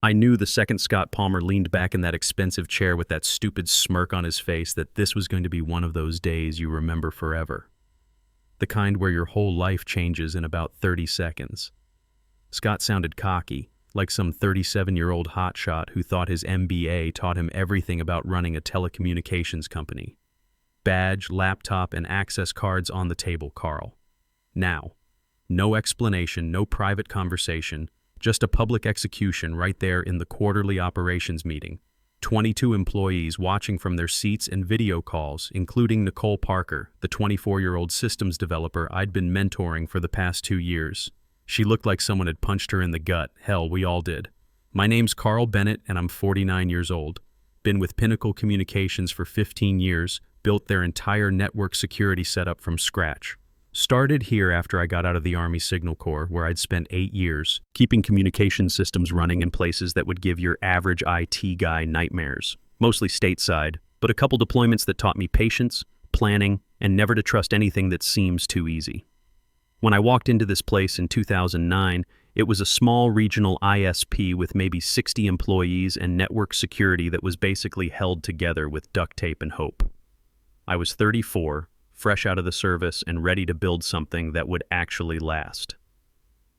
I knew the second Scott Palmer leaned back in that expensive chair with that stupid smirk on his face that this was going to be one of those days you remember forever. The kind where your whole life changes in about 30 seconds. Scott sounded cocky, like some 37-year-old hotshot who thought his MBA taught him everything about running a telecommunications company. Badge, laptop, and access cards on the table, Carl. Now. No explanation, no private conversation, just a public execution right there in the quarterly operations meeting. 22 employees watching from their seats and video calls, including Nicole Parker, the 24-year-old systems developer I'd been mentoring for the past 2 years. She looked like someone had punched her in the gut. Hell, we all did. My name's Carl Bennett, and I'm 49 years old. Been with Pinnacle Communications for 15 years, built their entire network security setup from scratch. Started here after I got out of the Army Signal Corps, where I'd spent 8 years, keeping communication systems running in places that would give your average IT guy nightmares. Mostly stateside, but a couple deployments that taught me patience, planning, and never to trust anything that seems too easy. When I walked into this place in 2009, it was a small regional ISP with maybe 60 employees and network security that was basically held together with duct tape and hope. I was 34, fresh out of the service and ready to build something that would actually last.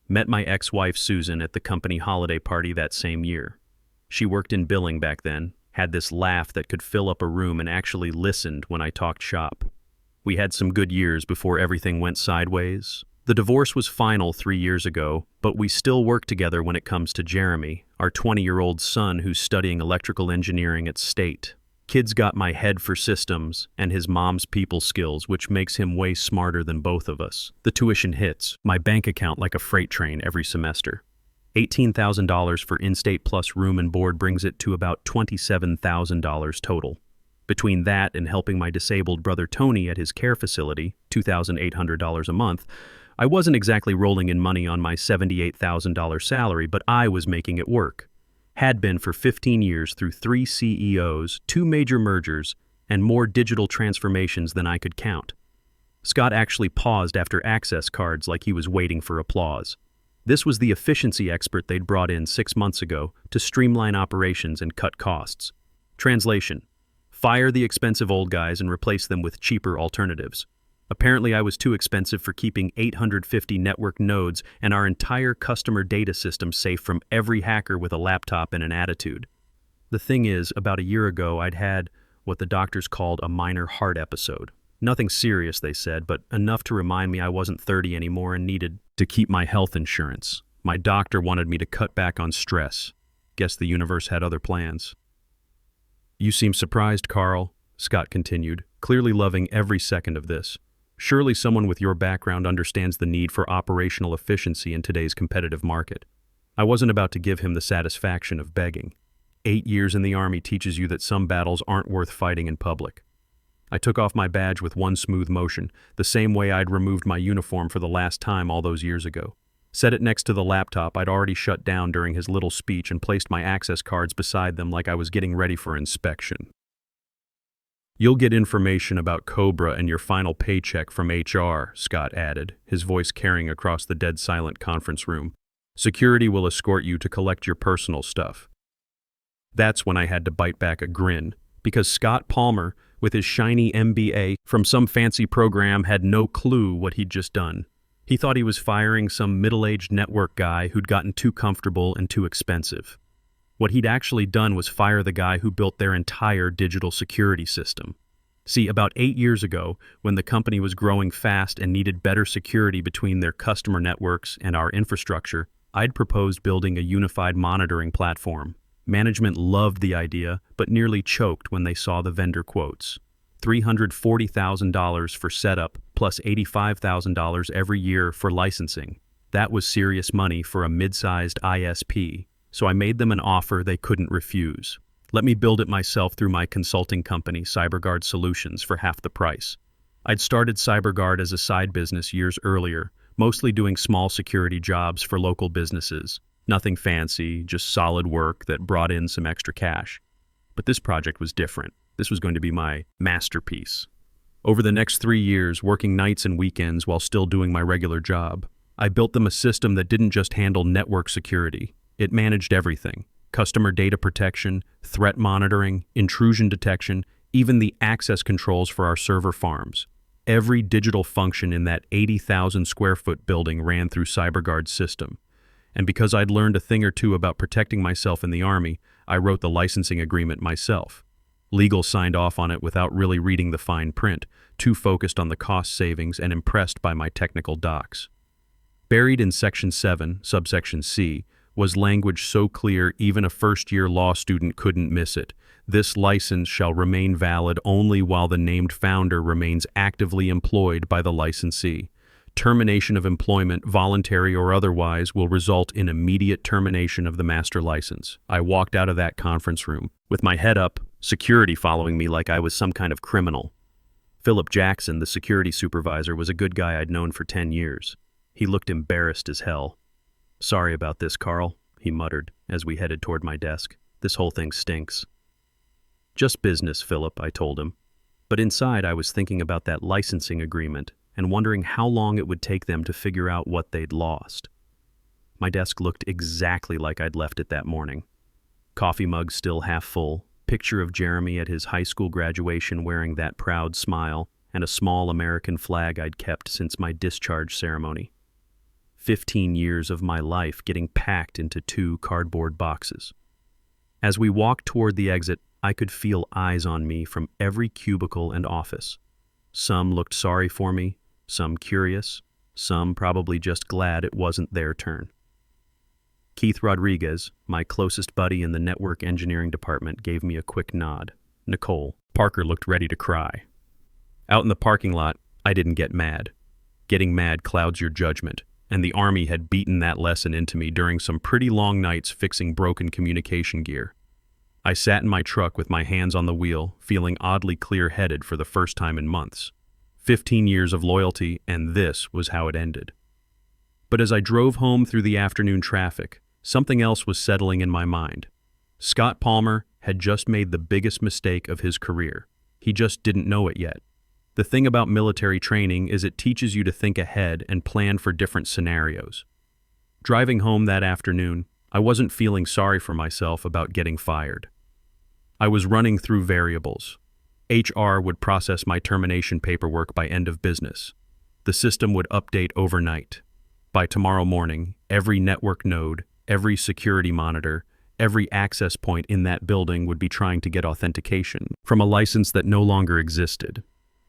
Met my ex-wife Susan at the company holiday party that same year. She worked in billing back then, had this laugh that could fill up a room and actually listened when I talked shop. We had some good years before everything went sideways. The divorce was final 3 years ago, but we still work together when it comes to Jeremy, our 20-year-old son who's studying electrical engineering at State. Kid's got my head for systems and his mom's people skills, which makes him way smarter than both of us. The tuition hits my bank account like a freight train every semester. $18,000 for in-state plus room and board brings it to about $27,000 total. Between that and helping my disabled brother Tony at his care facility, $2,800 a month, I wasn't exactly rolling in money on my $78,000 salary, but I was making it work. Had been for 15 years through 3 CEOs, 2 major mergers, and more digital transformations than I could count. Scott actually paused after access cards like he was waiting for applause. This was the efficiency expert they'd brought in 6 months ago to streamline operations and cut costs. Translation: fire the expensive old guys and replace them with cheaper alternatives. Apparently I was too expensive for keeping 850 network nodes and our entire customer data system safe from every hacker with a laptop and an attitude. The thing is, about a year ago I'd had what the doctors called a minor heart episode. Nothing serious, they said, but enough to remind me I wasn't 30 anymore and needed to keep my health insurance. My doctor wanted me to cut back on stress. Guess the universe had other plans. You seem surprised, Carl, Scott continued, clearly loving every second of this. Surely someone with your background understands the need for operational efficiency in today's competitive market. I wasn't about to give him the satisfaction of begging. 8 years in the Army teaches you that some battles aren't worth fighting in public. I took off my badge with one smooth motion, the same way I'd removed my uniform for the last time all those years ago. Set it next to the laptop I'd already shut down during his little speech and placed my access cards beside them like I was getting ready for inspection. You'll get information about Cobra and your final paycheck from HR, Scott added, his voice carrying across the dead-silent conference room. Security will escort you to collect your personal stuff. That's when I had to bite back a grin, because Scott Palmer, with his shiny MBA from some fancy program, had no clue what he'd just done. He thought he was firing some middle-aged network guy who'd gotten too comfortable and too expensive. What he'd actually done was fire the guy who built their entire digital security system. See, about 8 years ago, when the company was growing fast and needed better security between their customer networks and our infrastructure, I'd proposed building a unified monitoring platform. Management loved the idea, but nearly choked when they saw the vendor quotes. $340,000 for setup, plus $85,000 every year for licensing. That was serious money for a mid-sized ISP. So I made them an offer they couldn't refuse. Let me build it myself through my consulting company, CyberGuard Solutions, for half the price. I'd started CyberGuard as a side business years earlier, mostly doing small security jobs for local businesses. Nothing fancy, just solid work that brought in some extra cash. But this project was different. This was going to be my masterpiece. Over the next 3 years, working nights and weekends while still doing my regular job, I built them a system that didn't just handle network security. It managed everything. customer data protection, threat monitoring, intrusion detection, even the access controls for our server farms. Every digital function in that 80,000 square foot building ran through CyberGuard's system. And because I'd learned a thing or two about protecting myself in the Army, I wrote the licensing agreement myself. Legal signed off on it without really reading the fine print, too focused on the cost savings and impressed by my technical docs. Buried in Section 7, subsection C, was language so clear even a first-year law student couldn't miss it. This license shall remain valid only while the named founder remains actively employed by the licensee. Termination of employment, voluntary or otherwise, will result in immediate termination of the master license. I walked out of that conference room, with my head up, security following me like I was some kind of criminal. Philip Jackson, the security supervisor, was a good guy I'd known for 10 years. He looked embarrassed as hell. "Sorry about this, Carl," he muttered as we headed toward my desk. "This whole thing stinks." "Just business, Philip," I told him. But inside I was thinking about that licensing agreement and wondering how long it would take them to figure out what they'd lost. My desk looked exactly like I'd left it that morning. Coffee mug still half full, picture of Jeremy at his high school graduation wearing that proud smile, and a small American flag I'd kept since my discharge ceremony. 15 years of my life getting packed into 2 cardboard boxes. As we walked toward the exit, I could feel eyes on me from every cubicle and office. Some looked sorry for me, some curious, some probably just glad it wasn't their turn. Keith Rodriguez, my closest buddy in the network engineering department, gave me a quick nod. Nicole. Parker looked ready to cry. Out in the parking lot, I didn't get mad. Getting mad clouds your judgment, and the Army had beaten that lesson into me during some pretty long nights fixing broken communication gear. I sat in my truck with my hands on the wheel, feeling oddly clear-headed for the first time in months. 15 years of loyalty, and this was how it ended. But as I drove home through the afternoon traffic, something else was settling in my mind. Scott Palmer had just made the biggest mistake of his career. He just didn't know it yet. The thing about military training is it teaches you to think ahead and plan for different scenarios. Driving home that afternoon, I wasn't feeling sorry for myself about getting fired. I was running through variables. HR would process my termination paperwork by end of business. The system would update overnight. By tomorrow morning, every network node, every security monitor, every access point in that building would be trying to get authentication from a license that no longer existed.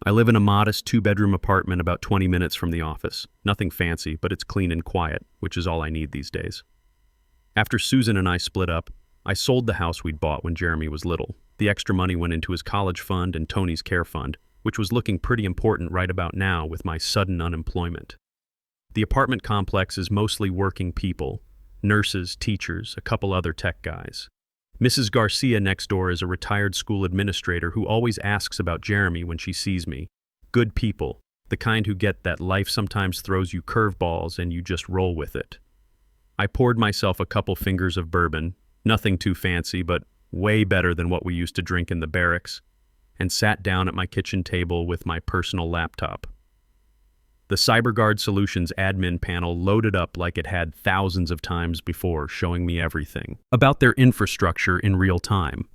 I live in a modest 2-bedroom apartment about 20 minutes from the office. Nothing fancy, but it's clean and quiet, which is all I need these days. After Susan and I split up, I sold the house we'd bought when Jeremy was little. The extra money went into his college fund and Tony's care fund, which was looking pretty important right about now with my sudden unemployment. The apartment complex is mostly working people, nurses, teachers, a couple other tech guys. Mrs. Garcia next door is a retired school administrator who always asks about Jeremy when she sees me. Good people, the kind who get that life sometimes throws you curveballs and you just roll with it. I poured myself a couple fingers of bourbon, nothing too fancy, but way better than what we used to drink in the barracks, and sat down at my kitchen table with my personal laptop. The CyberGuard Solutions admin panel loaded up like it had thousands of times before, showing me everything about their infrastructure in real time.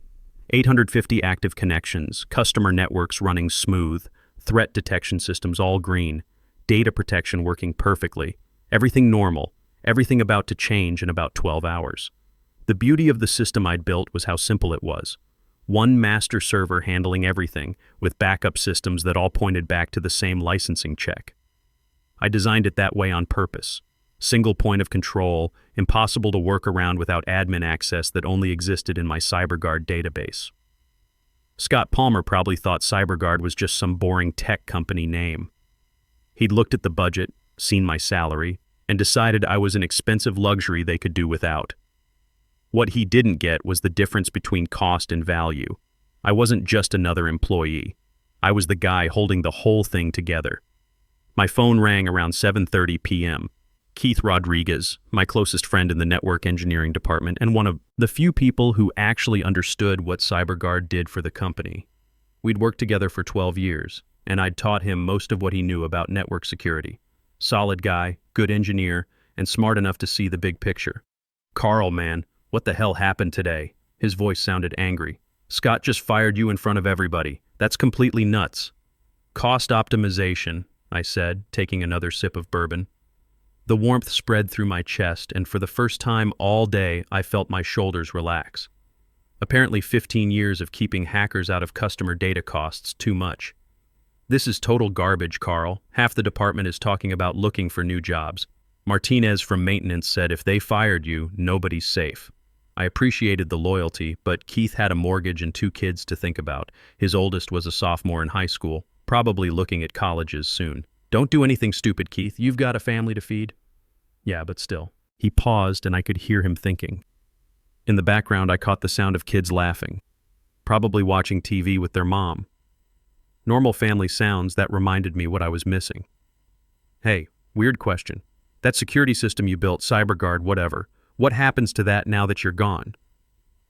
850 active connections, customer networks running smooth, threat detection systems all green, data protection working perfectly, everything normal, everything about to change in about 12 hours. The beauty of the system I'd built was how simple it was. One master server handling everything, with backup systems that all pointed back to the same licensing check. I designed it that way on purpose. Single point of control, impossible to work around without admin access that only existed in my CyberGuard database. Scott Palmer probably thought CyberGuard was just some boring tech company name. He'd looked at the budget, seen my salary, and decided I was an expensive luxury they could do without. What he didn't get was the difference between cost and value. I wasn't just another employee. I was the guy holding the whole thing together. My phone rang around 7:30 p.m. Keith Rodriguez, my closest friend in the network engineering department and one of the few people who actually understood what CyberGuard did for the company. We'd worked together for 12 years, and I'd taught him most of what he knew about network security. Solid guy, good engineer, and smart enough to see the big picture. "Carl, man, What the hell happened today? His voice sounded angry. Scott just fired you in front of everybody. That's completely nuts. Cost optimization, I said, taking another sip of bourbon. The warmth spread through my chest, and for the first time all day, I felt my shoulders relax. Apparently 15 years of keeping hackers out of customer data costs too much. This is total garbage, Carl. Half the department is talking about looking for new jobs. Martinez from maintenance said if they fired you, nobody's safe. I appreciated the loyalty, but Keith had a mortgage and 2 kids to think about. His oldest was a sophomore in high school, probably looking at colleges soon. Don't do anything stupid, Keith. You've got a family to feed. Yeah, but still. He paused and I could hear him thinking. In the background, I caught the sound of kids laughing, probably watching TV with their mom. Normal family sounds that reminded me what I was missing. Hey, weird question. That security system you built, CyberGuard, whatever, what happens to that now that you're gone?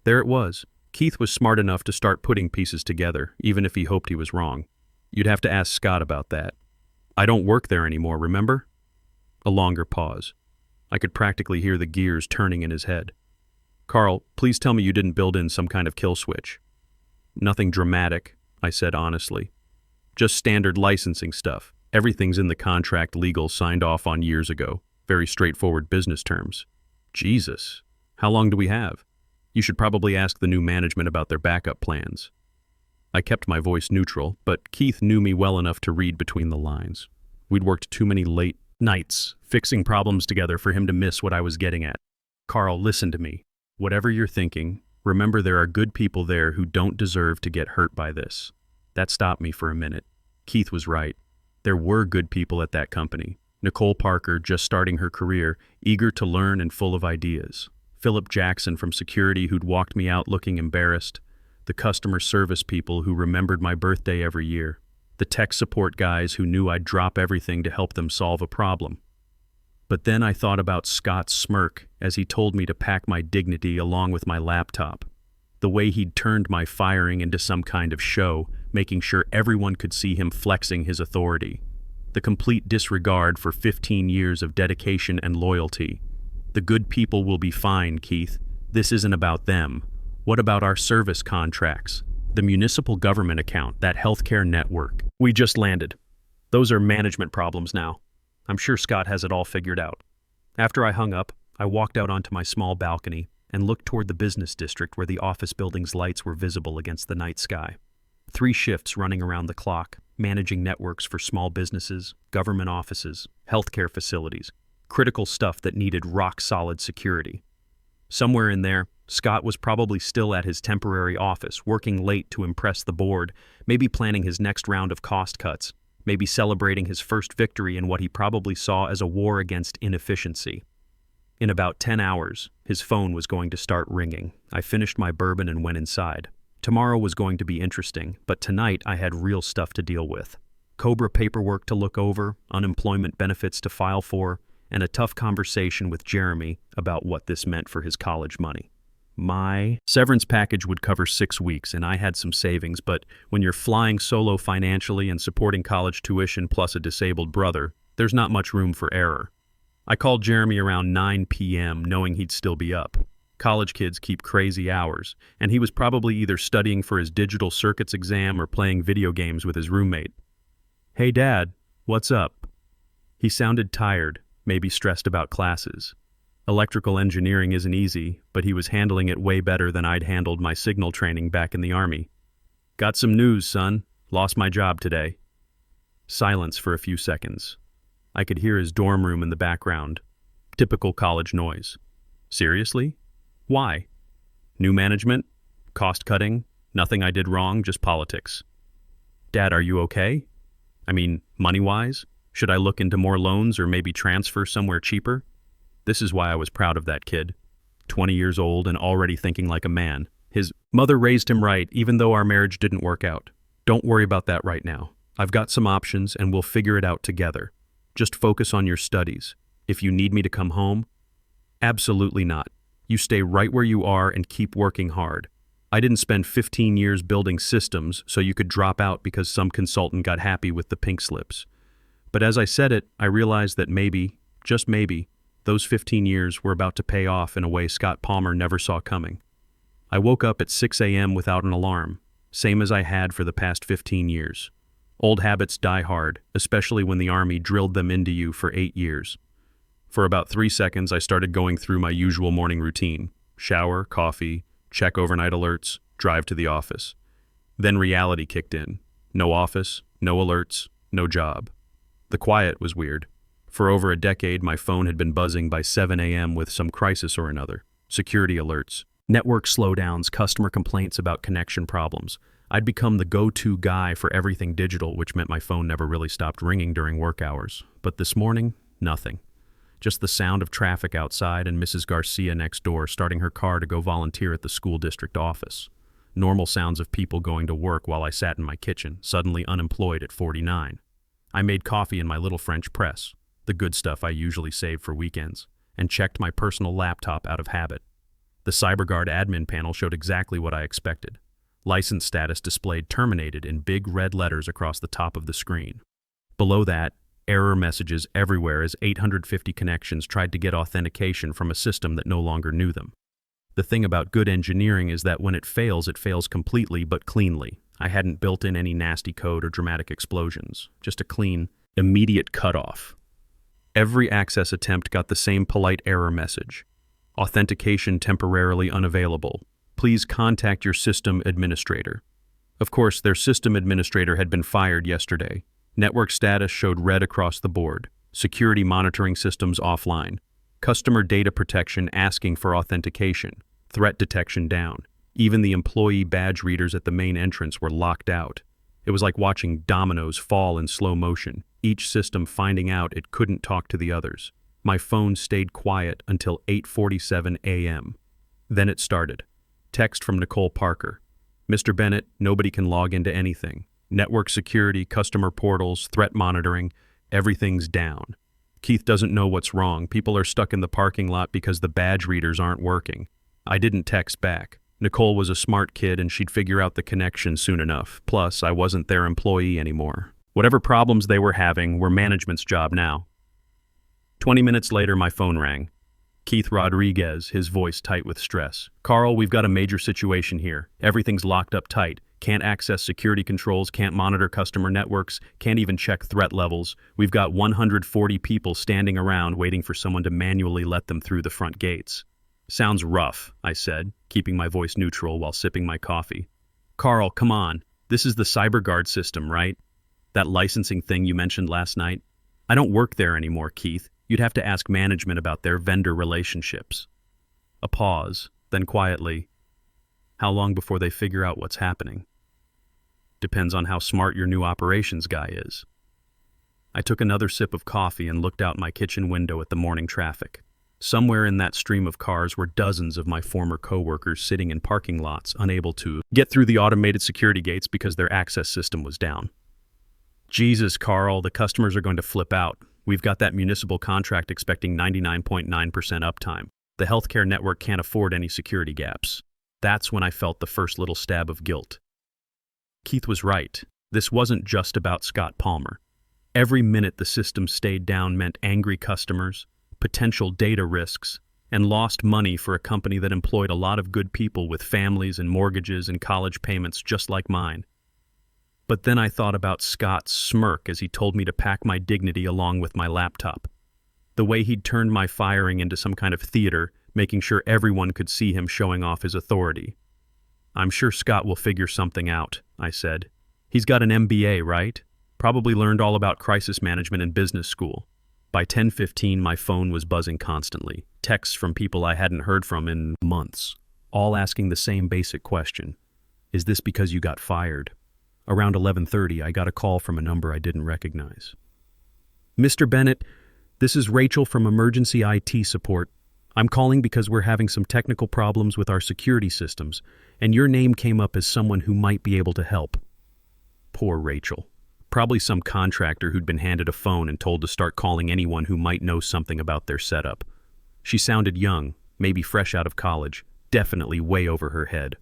There it was. Keith was smart enough to start putting pieces together, even if he hoped he was wrong. You'd have to ask Scott about that. I don't work there anymore, remember? A longer pause. I could practically hear the gears turning in his head. Carl, please tell me you didn't build in some kind of kill switch. Nothing dramatic, I said honestly. Just standard licensing stuff. Everything's in the contract legal signed off on years ago. Very straightforward business terms. Jesus, how long do we have? You should probably ask the new management about their backup plans. I kept my voice neutral, but Keith knew me well enough to read between the lines. We'd worked too many late nights fixing problems together for him to miss what I was getting at. Carl, listen to me. Whatever you're thinking, remember there are good people there who don't deserve to get hurt by this. That stopped me for a minute. Keith was right. There were good people at that company. Nicole Parker, just starting her career, eager to learn and full of ideas. Philip Jackson from security who'd walked me out looking embarrassed. The customer service people who remembered my birthday every year. The tech support guys who knew I'd drop everything to help them solve a problem. But then I thought about Scott's smirk as he told me to pack my dignity along with my laptop. The way he'd turned my firing into some kind of show, making sure everyone could see him flexing his authority. The complete disregard for 15 years of dedication and loyalty. The good people will be fine, Keith. This isn't about them. What about our service contracts? The municipal government account, that healthcare network. We just landed. Those are management problems now. I'm sure Scott has it all figured out. After I hung up, I walked out onto my small balcony and looked toward the business district where the office building's lights were visible against the night sky. 3 shifts running around the clock, managing networks for small businesses, government offices, healthcare facilities, critical stuff that needed rock-solid security. Somewhere in there, Scott was probably still at his temporary office, working late to impress the board, maybe planning his next round of cost cuts, maybe celebrating his first victory in what he probably saw as a war against inefficiency. In about 10 hours, his phone was going to start ringing. I finished my bourbon and went inside. Tomorrow was going to be interesting, but tonight I had real stuff to deal with. Cobra paperwork to look over, unemployment benefits to file for, and a tough conversation with Jeremy about what this meant for his college money. My severance package would cover 6 weeks, and I had some savings, but when you're flying solo financially and supporting college tuition plus a disabled brother, there's not much room for error. I called Jeremy around 9 p.m. knowing he'd still be up. College kids keep crazy hours, and he was probably either studying for his digital circuits exam or playing video games with his roommate. Hey, Dad, what's up? He sounded tired, maybe stressed about classes. Electrical engineering isn't easy, but he was handling it way better than I'd handled my signal training back in the Army. Got some news, son. Lost my job today. Silence for a few seconds. I could hear his dorm room in the background. Typical college noise. Seriously? Why? New management? Cost cutting? Nothing I did wrong, just politics. Dad, are you okay? I mean, money-wise? Should I look into more loans or maybe transfer somewhere cheaper? This is why I was proud of that kid. 20 years old and already thinking like a man. His mother raised him right, even though our marriage didn't work out. Don't worry about that right now. I've got some options and we'll figure it out together. Just focus on your studies. If you need me to come home, absolutely not. You stay right where you are and keep working hard. I didn't spend 15 years building systems so you could drop out because some consultant got happy with the pink slips. But as I said it, I realized that maybe, just maybe, Those 15 years were about to pay off in a way Scott Palmer never saw coming. I woke up at 6 a.m. without an alarm, same as I had for the past 15 years. Old habits die hard, especially when the Army drilled them into you for 8 years. For about 3 seconds, I started going through my usual morning routine. Shower, coffee, check overnight alerts, drive to the office. Then reality kicked in. No office, no alerts, no job. The quiet was weird. For over a decade, my phone had been buzzing by 7 a.m. with some crisis or another. Security alerts, network slowdowns, customer complaints about connection problems. I'd become the go-to guy for everything digital, which meant my phone never really stopped ringing during work hours. But this morning, nothing. Just the sound of traffic outside and Mrs. Garcia next door starting her car to go volunteer at the school district office. Normal sounds of people going to work while I sat in my kitchen, suddenly unemployed at 49. I made coffee in my little French press, the good stuff I usually save for weekends, and checked my personal laptop out of habit. The CyberGuard admin panel showed exactly what I expected. License status displayed terminated in big red letters across the top of the screen. Below that, error messages everywhere as 850 connections tried to get authentication from a system that no longer knew them. The thing about good engineering is that when it fails completely but cleanly. I hadn't built in any nasty code or dramatic explosions, just a clean, immediate cutoff. Every access attempt got the same polite error message. Authentication temporarily unavailable. Please contact your system administrator. Of course, their system administrator had been fired yesterday. Network status showed red across the board. Security monitoring systems offline. Customer data protection asking for authentication. Threat detection down. Even the employee badge readers at the main entrance were locked out. It was like watching dominoes fall in slow motion, each system finding out it couldn't talk to the others. My phone stayed quiet until 8:47 a.m. Then it started. Text from Nicole Parker. Mr. Bennett, nobody can log into anything. Network security, customer portals, threat monitoring, everything's down. Keith doesn't know what's wrong. People are stuck in the parking lot because the badge readers aren't working. I didn't text back. Nicole was a smart kid and she'd figure out the connection soon enough. Plus, I wasn't their employee anymore. Whatever problems they were having were management's job now. 20 minutes later, my phone rang. Keith Rodriguez, his voice tight with stress. Carl, we've got a major situation here. Everything's locked up tight. Can't access security controls, can't monitor customer networks, can't even check threat levels. We've got 140 people standing around waiting for someone to manually let them through the front gates. Sounds rough, I said, keeping my voice neutral while sipping my coffee. Carl, come on. This is the CyberGuard system, right? That licensing thing you mentioned last night? I don't work there anymore, Keith. You'd have to ask management about their vendor relationships. A pause, then quietly, how long before they figure out what's happening? Depends on how smart your new operations guy is. I took another sip of coffee and looked out my kitchen window at the morning traffic. Somewhere in that stream of cars were dozens of my former coworkers sitting in parking lots, unable to get through the automated security gates because their access system was down. Jesus, Carl, the customers are going to flip out. We've got that municipal contract expecting 99.9% uptime. The healthcare network can't afford any security gaps. That's when I felt the first little stab of guilt. Keith was right. This wasn't just about Scott Palmer. Every minute the system stayed down meant angry customers, potential data risks, and lost money for a company that employed a lot of good people with families and mortgages and college payments just like mine. But then I thought about Scott's smirk as he told me to pack my dignity along with my laptop. The way he'd turned my firing into some kind of theater, making sure everyone could see him showing off his authority. I'm sure Scott will figure something out, I said. He's got an MBA, right? Probably learned all about crisis management in business school. By 10:15, my phone was buzzing constantly. Texts from people I hadn't heard from in months, all asking the same basic question. Is this because you got fired? Around 11:30, I got a call from a number I didn't recognize. Mr. Bennett, this is Rachel from Emergency IT Support. I'm calling because we're having some technical problems with our security systems, and your name came up as someone who might be able to help. Poor Rachel. Probably some contractor who'd been handed a phone and told to start calling anyone who might know something about their setup. She sounded young, maybe fresh out of college, definitely way over her head.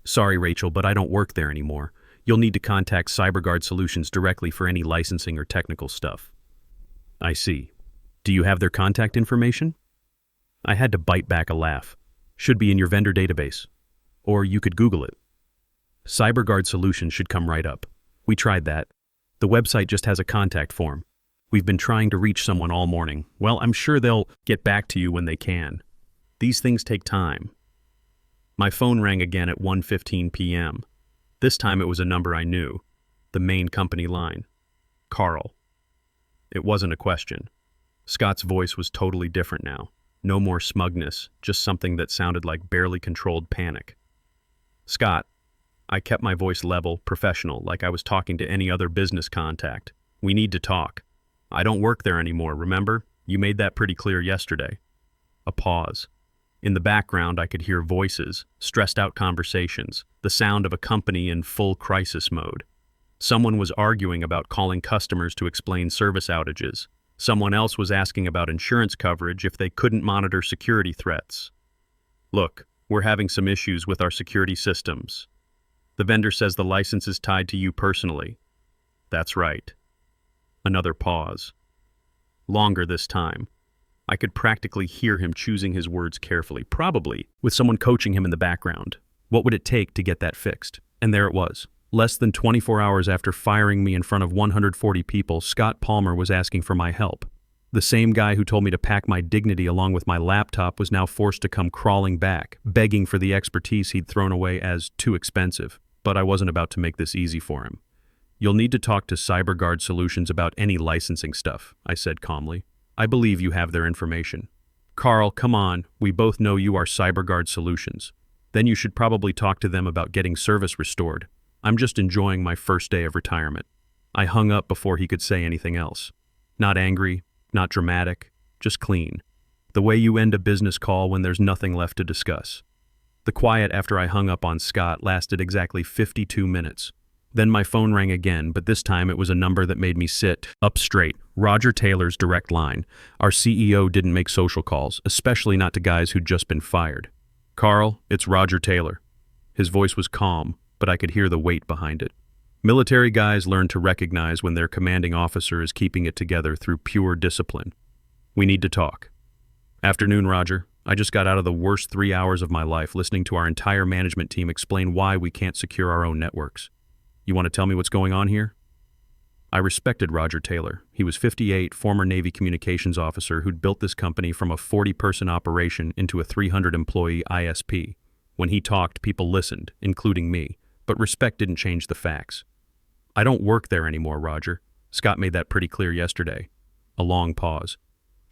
Sorry, Rachel, but I don't work there anymore. You'll need to contact CyberGuard Solutions directly for any licensing or technical stuff. I see. Do you have their contact information? I had to bite back a laugh. Should be in your vendor database. Or you could Google it. CyberGuard Solutions should come right up. We tried that. The website just has a contact form. We've been trying to reach someone all morning. Well, I'm sure they'll get back to you when they can. These things take time. My phone rang again at 1:15 p.m. This time it was a number I knew. The main company line. Carl. It wasn't a question. Scott's voice was totally different now. No more smugness, just something that sounded like barely controlled panic. Scott. I kept my voice level, professional, like I was talking to any other business contact. We need to talk. I don't work there anymore, remember? You made that pretty clear yesterday. A pause. In the background, I could hear voices, stressed-out conversations, the sound of a company in full crisis mode. Someone was arguing about calling customers to explain service outages. Someone else was asking about insurance coverage if they couldn't monitor security threats. Look, we're having some issues with our security systems. The vendor says the license is tied to you personally. That's right. Another pause. Longer this time. I could practically hear him choosing his words carefully, probably with someone coaching him in the background. What would it take to get that fixed? And there it was. Less than 24 hours after firing me in front of 140 people, Scott Palmer was asking for my help. The same guy who told me to pack my dignity along with my laptop was now forced to come crawling back, begging for the expertise he'd thrown away as too expensive. But I wasn't about to make this easy for him. You'll need to talk to CyberGuard Solutions about any licensing stuff, I said calmly. I believe you have their information. Carl, come on, we both know you are CyberGuard Solutions. Then you should probably talk to them about getting service restored. I'm just enjoying my first day of retirement. I hung up before he could say anything else. Not angry, not dramatic, just clean. The way you end a business call when there's nothing left to discuss. The quiet after I hung up on Scott lasted exactly 52 minutes. Then my phone rang again, but this time it was a number that made me sit up straight. Roger Taylor's direct line. Our CEO didn't make social calls, especially not to guys who'd just been fired. Carl, it's Roger Taylor. His voice was calm, but I could hear the weight behind it. Military guys learn to recognize when their commanding officer is keeping it together through pure discipline. We need to talk. Afternoon, Roger. I just got out of the worst 3 hours of my life listening to our entire management team explain why we can't secure our own networks. You want to tell me what's going on here? I respected Roger Taylor. He was 58, former Navy communications officer who'd built this company from a 40-person operation into a 300-employee ISP. When he talked, people listened, including me, but respect didn't change the facts. I don't work there anymore, Roger. Scott made that pretty clear yesterday. A long pause.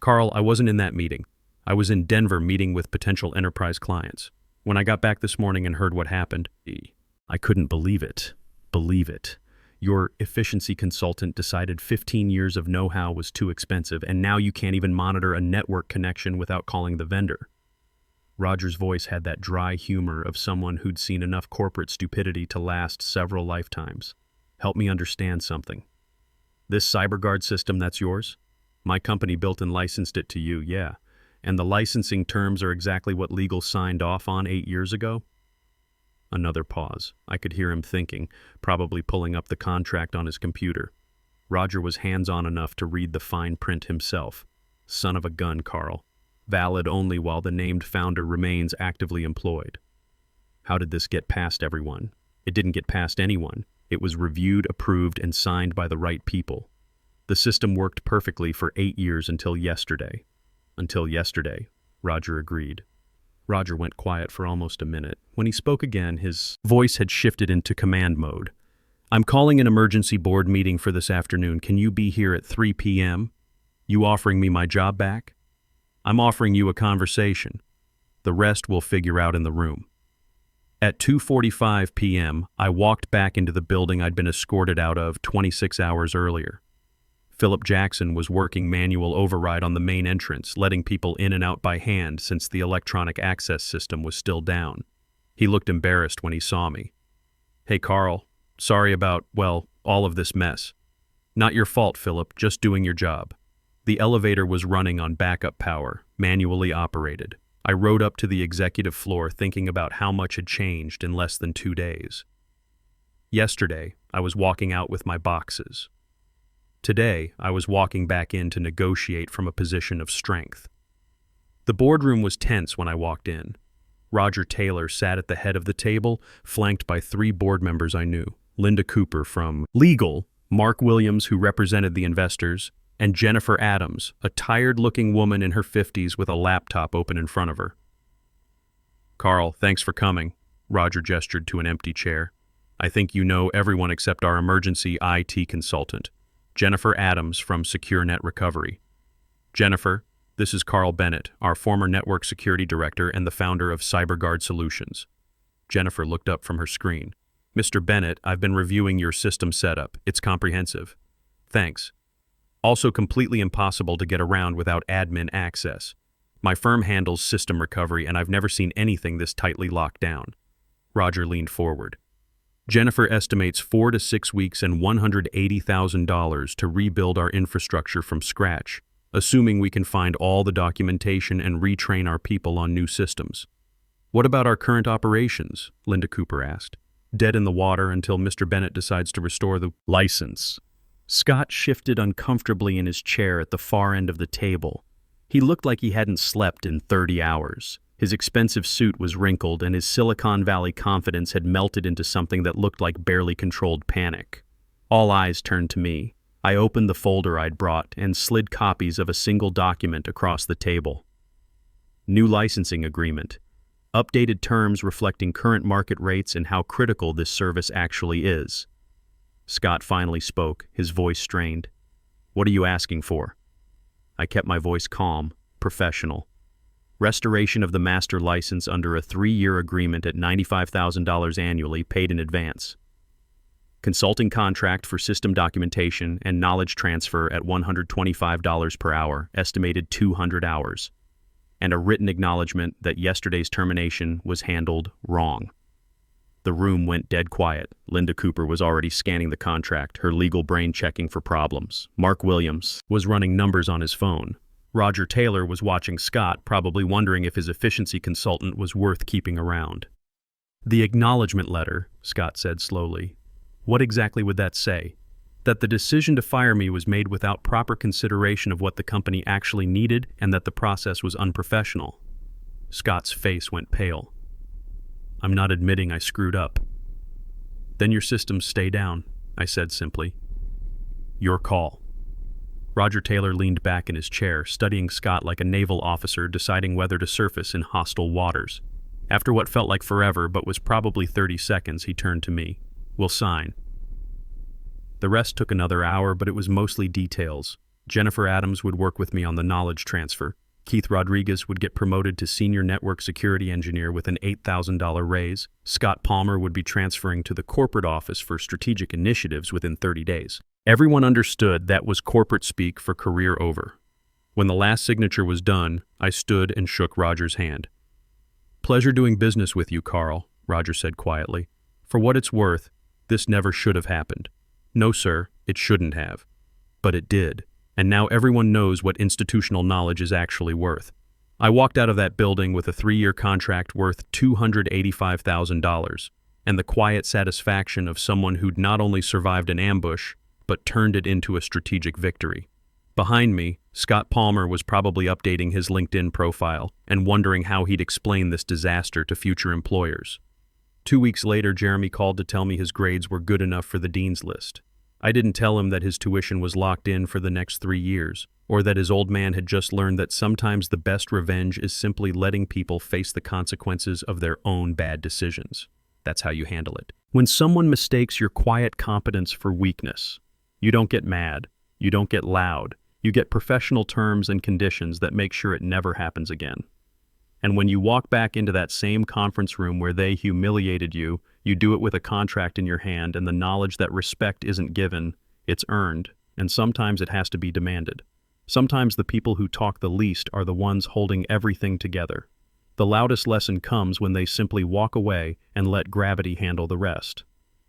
Carl, I wasn't in that meeting. I was in Denver meeting with potential enterprise clients. When I got back this morning and heard what happened, I couldn't believe it. Believe it. Your efficiency consultant decided 15 years of know-how was too expensive, and now you can't even monitor a network connection without calling the vendor. Roger's voice had that dry humor of someone who'd seen enough corporate stupidity to last several lifetimes. Help me understand something. This CyberGuard system, that's yours? My company built and licensed it to you, yeah. And the licensing terms are exactly what legal signed off on 8 years ago? Another pause. I could hear him thinking, probably pulling up the contract on his computer. Roger was hands-on enough to read the fine print himself. Son of a gun, Carl. Valid only while the named founder remains actively employed. How did this get past everyone? It didn't get past anyone. It was reviewed, approved, and signed by the right people. The system worked perfectly for 8 years until yesterday. Until yesterday, Roger agreed. Roger went quiet for almost a minute. When he spoke again, his voice had shifted into command mode. I'm calling an emergency board meeting for this afternoon. Can you be here at 3 p.m.? You offering me my job back? I'm offering you a conversation. The rest we'll figure out in the room. At 2:45 p.m., I walked back into the building I'd been escorted out of 26 hours earlier. Philip Jackson was working manual override on the main entrance, letting people in and out by hand since the electronic access system was still down. He looked embarrassed when he saw me. Hey, Carl. Sorry about, well, all of this mess. Not your fault, Philip, just doing your job. The elevator was running on backup power, manually operated. I rode up to the executive floor thinking about how much had changed in less than 2 days. Yesterday, I was walking out with my boxes. Today, I was walking back in to negotiate from a position of strength. The boardroom was tense when I walked in. Roger Taylor sat at the head of the table, flanked by 3 board members I knew: Linda Cooper from Legal, Mark Williams, who represented the investors, and Jennifer Adams, a tired-looking woman in her 50s with a laptop open in front of her. "Carl, thanks for coming," Roger gestured to an empty chair. "I think you know everyone except our emergency IT consultant, Jennifer Adams from Secure Net Recovery. Jennifer, this is Carl Bennett, our former network security director and the founder of CyberGuard Solutions." Jennifer looked up from her screen. "Mr. Bennett, I've been reviewing your system setup. It's comprehensive. Thanks. Also completely impossible to get around without admin access. My firm handles system recovery, and I've never seen anything this tightly locked down." Roger leaned forward. "Jennifer estimates 4 to 6 weeks and $180,000 to rebuild our infrastructure from scratch, assuming we can find all the documentation and retrain our people on new systems." "What about our current operations?" Linda Cooper asked. "Dead in the water until Mr. Bennett decides to restore the license." Scott shifted uncomfortably in his chair at the far end of the table. He looked like he hadn't slept in 30 hours. His expensive suit was wrinkled, and his Silicon Valley confidence had melted into something that looked like barely controlled panic. All eyes turned to me. I opened the folder I'd brought and slid copies of a single document across the table. New licensing agreement. Updated terms reflecting current market rates and how critical this service actually is. Scott finally spoke, his voice strained. "What are you asking for?" I kept my voice calm, professional. "Restoration of the master license under a 3-year agreement at $95,000 annually, paid in advance. Consulting contract for system documentation and knowledge transfer at $125 per hour, estimated 200 hours. And a written acknowledgement that yesterday's termination was handled wrong." The room went dead quiet. Linda Cooper was already scanning the contract, her legal brain checking for problems. Mark Williams was running numbers on his phone. Roger Taylor was watching Scott, probably wondering if his efficiency consultant was worth keeping around. "The acknowledgement letter," Scott said slowly. "What exactly would that say? That the decision to fire me was made without proper consideration of what the company actually needed and that the process was unprofessional." Scott's face went pale. "I'm not admitting I screwed up." "Then your systems stay down," I said simply. "Your call." Roger Taylor leaned back in his chair, studying Scott like a naval officer deciding whether to surface in hostile waters. After what felt like forever but was probably 30 seconds, he turned to me. "We'll sign." The rest took another hour, but it was mostly details. Jennifer Adams would work with me on the knowledge transfer. Keith Rodriguez would get promoted to senior network security engineer with an $8,000 raise. Scott Palmer would be transferring to the corporate office for strategic initiatives within 30 days. Everyone understood that was corporate speak for career over. When the last signature was done, I stood and shook Roger's hand. "Pleasure doing business with you, Carl," Roger said quietly. "For what it's worth, this never should have happened. No, sir, it shouldn't have. But it did. And now everyone knows what institutional knowledge is actually worth." I walked out of that building with a 3-year contract worth $285,000, and the quiet satisfaction of someone who'd not only survived an ambush, but turned it into a strategic victory. Behind me, Scott Palmer was probably updating his LinkedIn profile and wondering how he'd explain this disaster to future employers. 2 weeks later, Jeremy called to tell me his grades were good enough for the dean's list. I didn't tell him that his tuition was locked in for the next 3 years, or that his old man had just learned that sometimes the best revenge is simply letting people face the consequences of their own bad decisions. That's how you handle it. When someone mistakes your quiet competence for weakness, you don't get mad, you don't get loud, you get professional terms and conditions that make sure it never happens again. And when you walk back into that same conference room where they humiliated you, you do it with a contract in your hand and the knowledge that respect isn't given, it's earned, and sometimes it has to be demanded. Sometimes the people who talk the least are the ones holding everything together. The loudest lesson comes when they simply walk away and let gravity handle the rest.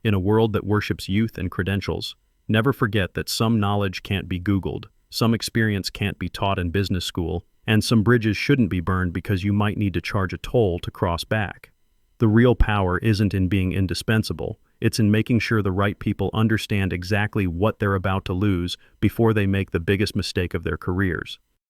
In a world that worships youth and credentials, never forget that some knowledge can't be Googled, some experience can't be taught in business school, and some bridges shouldn't be burned because you might need to charge a toll to cross back. The real power isn't in being indispensable, it's in making sure the right people understand exactly what they're about to lose before they make the biggest mistake of their careers.